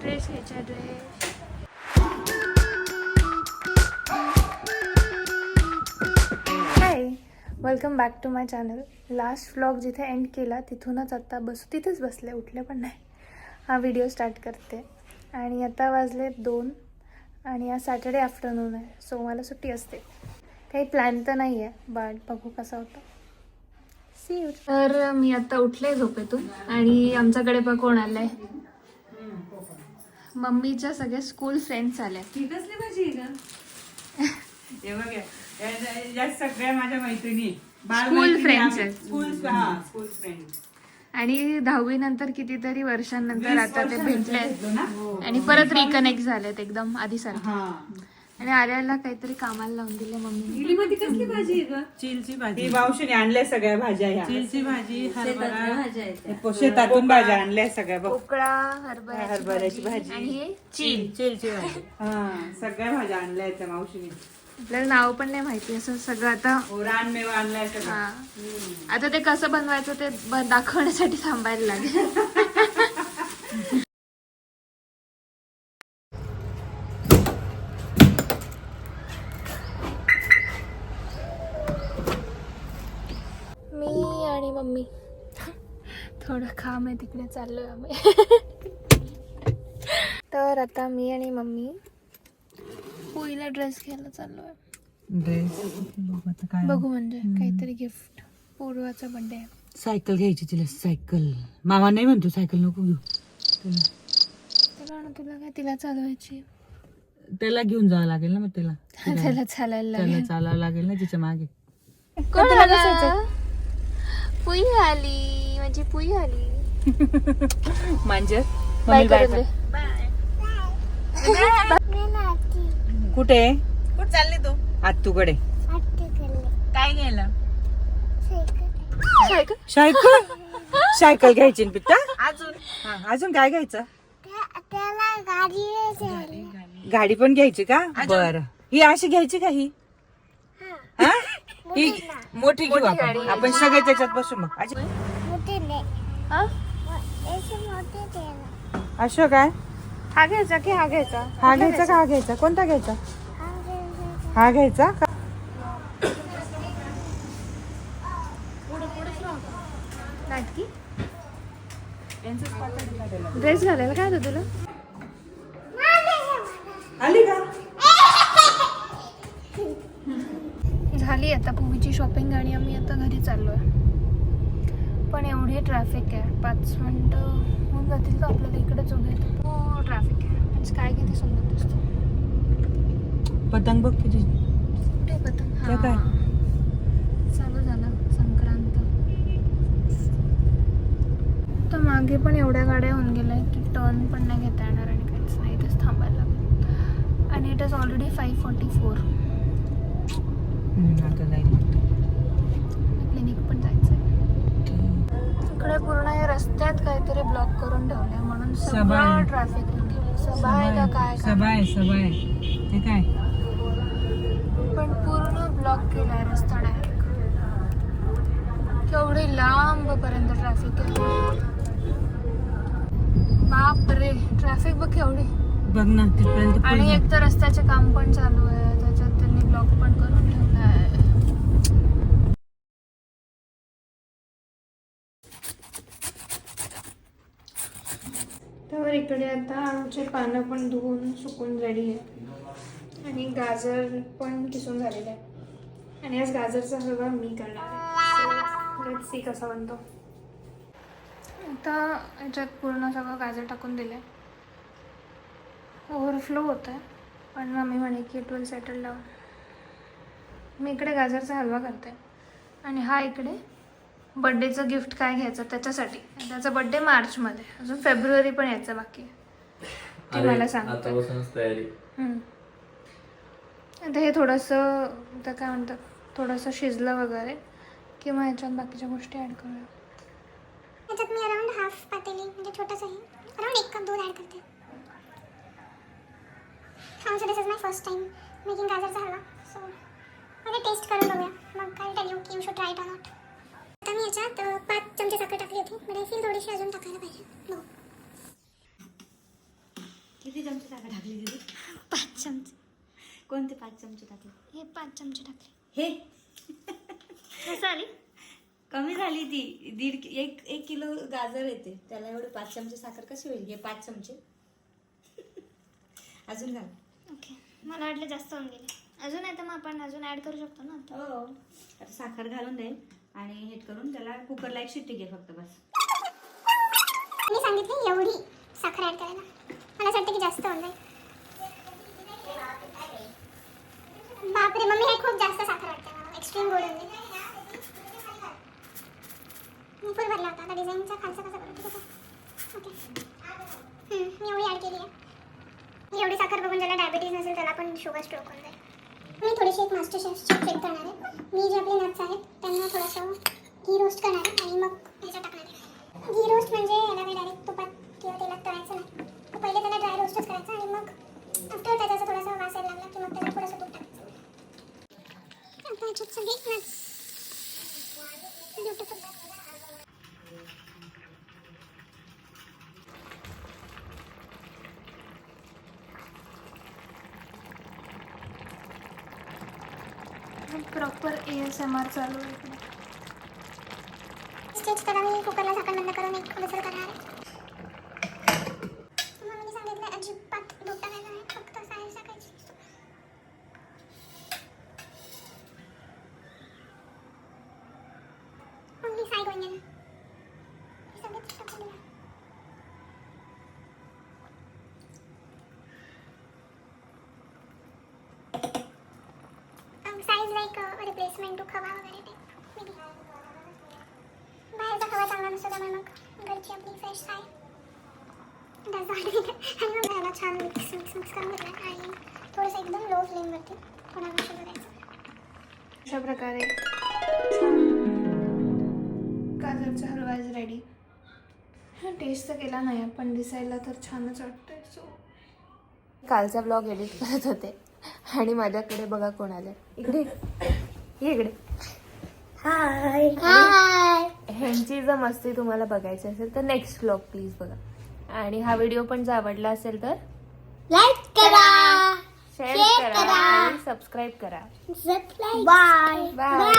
Dress घ्यायचा dress. Hi, welcome back to my channel. Last vlog जिथे end केला तिथूनच आता तिथेच बसले, उठले पण नाही. हा व्हिडिओ स्टार्ट करते. आणि आता वाजले 2 आणि आज सॅटर्डे आफ्टरनून आहे, सो मला सुट्टी असते. काही प्लॅन तर नाही आहे, बट बघू कसं होतं. See you. तर मी आता उठले झोपेतून आणि आमच्याकडे पण कोण आलंय, मम्मीच्या सगळ्या स्कूल फ्रेंड्स आल्या. ही कसली भाजी आहे का? हे बघा, या सगळ्या माझ्या मैत्रिणी स्कूल फ्रेंड्स आहेत. School friend. आणि 10वी नंतर कितीतरी वर्षांनंतर 20 आता ते भेटले भेटलो ना. आणि परत रिकनेक्ट झालेत एकदम आधी सारखे. हा. आणि आर्याला काहीतरी कामाला लावून दिले मम्मीने. इडलीमध्ये कसली भाजी आहे का? चीलची भाजी. ही मावशीने आणल्या सगळ्या भाज्या ह्या. चीलची भाजी, हरभरा, शेतातून भाज्या आणल्या सगळ्या बघ. पोकळा, हरभऱ्याची भाजी आणि हे चील. चीलची भाजी. हा, सगळ्या भाज्या आणल्या आहेत त्या मावशीने. आपल्याला नाव पण नाही माहिती, असं सगळं आता. रानमेवा आणलाय सगळं. हा, आता ते कसं बनवायचं ते दाखवण्यासाठी थांबायला लागेल. मी आणि मम्मी थोडं काम आहे तिकडे चाललोय आम्ही. तर आता मी आणि मम्मी पुईला ड्रेस घ्यायला चाललोय. बघू म्हणजे काहीतरी गिफ्ट. पूर्वाचा बर्थडे आहे. सायकल घ्यायची तिला, सायकल. मामा नाही म्हणतो सायकल नको घेऊ त्याला ना. तुला काय तिला चालवायची? त्याला घेऊन जावं लागेल ना, मग त्याला चालायला लागेल. चालावं लागेल ना तिच्या मागे. कोण आला? पुई आली, म्हणजे पुई आली. मांजर. बाय करून दे. कुठे चालली तू? आत्तूकडे. काय घ्यायला? सायकल. सायकल. सायकल घ्यायची ना पित्ता. अजून काय घ्यायचं? गाडी पण घ्यायची का? बरं. ही अशी घ्यायची का? ही ही मोठी घेऊ आपण सगळे त्याच्यात बसू. मग असं काय? हा घ्यायचा की हा घ्यायचा? हा घ्यायचा का हा घ्यायचा? कोणता घ्यायचा? हा घ्यायचा का? नाटकी ड्रेस घालायला काय होतं तुला? आली का? झाली आता पूवीची शॉपिंग आणि आम्ही आता घरी चाललोय. पण एवढी ट्रॅफिक आहे, 5 मिनिटं होऊन जातील का आपल्याला इकडेच उभे. हो, ट्रॅफिक आहे. स्काय किती सुंदर दिसतो. पतंग बघ तुझी. कुठे पतंग? हा, काय? चालू झालं संक्रांत. तर मागे पण एवढ्या गाड्या होऊन गेल्या की टर्न पण नाही घेता येणार आणि काहीच नाही, इथेच थांबायला लागेल. आणि इट इज ऑलरेडी 5:44. क्लिनिक पण जायचं आहे. इकडे पूर्ण या रस्त्यात काहीतरी ब्लॉक करून ठेवलंय म्हणून सगळं ट्रॅफिक. सभा आहे का काय? सभा आहे. ते काय? पण पूर्ण ब्लॉक केलाय रस्ता डायरेक्ट. केवढी लांब पर्यंत ट्रॅफिक आहे. बाप रे, ट्रॅफिक बघ केवढी. बघ ना तिथपर्यंत. आणि एक तर रस्त्याचे काम पण चालू आहे, त्याच्यात त्यांनी ब्लॉक पण करून ठेवलाय. तर इकडे आता आमचे पानं पण धुवून सुकून रेडी आहे आणि गाजर पण किसून झालेलं आहे. आणि आज गाजरचा हलवा मी करणार आहे. लेट्स सी कसा बनतो. आता याच्यात पूर्ण सगळं गाजर टाकून दिलं आहे. ओव्हरफ्लो होतं आहे, पण मम्मी म्हणे की इट विल सेटल डाऊन. मी इकडे गाजरचा हलवा करते आणि हा इकडे बड्डेचं गिफ्ट काय घ्यायचं त्याच्यासाठी. त्याचा बड्डे मार्चमध्ये, अजून फेब्रुवारी पण यायचं बाकी आहे. ते मला सांगतो. आता हे थोडंसं आता काय म्हणतात, थोडंसं शिजलं वगैरे की मग ह्याच्यात बाकीच्या गोष्टी ॲड करूया. याच्यात मी अराउंड हाफ पातेली, म्हणजे छोटंसं आहे, अराउंड 1 कप दूध ॲड करते. So this is my first time making गाजरचा हलवा. सो म्हणजे टेस्ट करून बघूया, मग काय टेल यू की you should try it or not. आता मी याच्यात 5 चमचे साखर टाकली होती, बट आय फील थोडीशी अजून टाकायला पाहिजे. बघू. किती चमचे साखर टाकली दीदी? 5 चमचे. कोणते 5 चमचे टाकले? हे 5 चमचे टाकले. हे कसं आली? कमी झाली ती. एक किलो गाजर येते त्याला एवढे 5 चमचे साखर कशी होईल? हे 5 चमचे अजून घाल. ओके, मला वाटलं जास्त होऊन गेले. अजून आहे तर मग आपण अजून ऍड करू शकतो ना आता. हो, आता साखर घालून दे आणि हे करून त्याला कुकरला एक शिट्टी घे फक्त बस. मी सांगितली एवढी साखर ऍड करायला. मला असं वाटतं की जास्त होऊन जाईल. बापरे मम्मी, हे खूप जास्त साखर वाटते मला. एक्स्ट्रीम गोड होऊन जाईल. मी फुल भरला होता. आता डिझाईनचा खालचा कसा करू? ठीक आहे. ओके, मी एवढी ऍड केली आहे. एवढी साखर बघून ज्याला डायबिटीज नसेल त्याला पण शुगर स्ट्रोक होऊन जाईल. मी थोडीशी एक मास्टर शेफची ट्रिक करणार आहे. मी जे आपले नट्स आहेत त्यांना थोडंसं घी रोस्ट करणार आहे आणि मग ह्याच्यात टाकणार आहे. घी रोस्ट म्हणजे याला काही डायरेक्ट तुपात किंवा तेलात तळायचं नाही. तर पहिले त्याला ड्राय रोस्टच करायचं आणि मग आफ्टर त्याचा थोडासा वास यायला लागला की मग त्याला थोडंसं तूप टाकायचं. आता ह्याच्यात सगळे नट्स ब्युटिफुल. प्रॉपर ASMR चालू आहे इकडे. स्टेज त्याला मी कुकरला झाकण बंद करून एक विसल करणार आहे. तुम्हाला मी सांगितलं अजिबात दूध टाकायचं नाही, फक्त साय टाकायची. ओन्ली साय गोइंग इन. हे सगळं टाकून दिलं. साईज लाईक रिप्लेसमेंट टू खवा वगैरे टाईप. बाहेरचा खवा चांगला नसतो त्यामुळे मग घरची आपली फ्रेश साय आणि मग याला छान मिक्स करून घेतलं आणि थोडंसं एकदम लो फ्लेमवरती थोडा वेळ शिजवायचं. अशा प्रकारे गाजरचा हलवा इज रेडी. टेस्ट तर केला नाही पण दिसायला तर छानच वाटतंय. सो कालचा ब्लॉग एडिट करत होते आणि माझ्याकडे बघा कोण आलं. इकडे ये इकडे. हाय हाय. ह्यांची जर मस्ती तुम्हाला बघायची असेल तर नेक्स्ट ब्लॉग प्लीज बघा. आणि हा व्हिडिओ पण जर आवडला असेल तर लाईक करा, शेअर करा आणि सबस्क्राईब करा. Bye bye.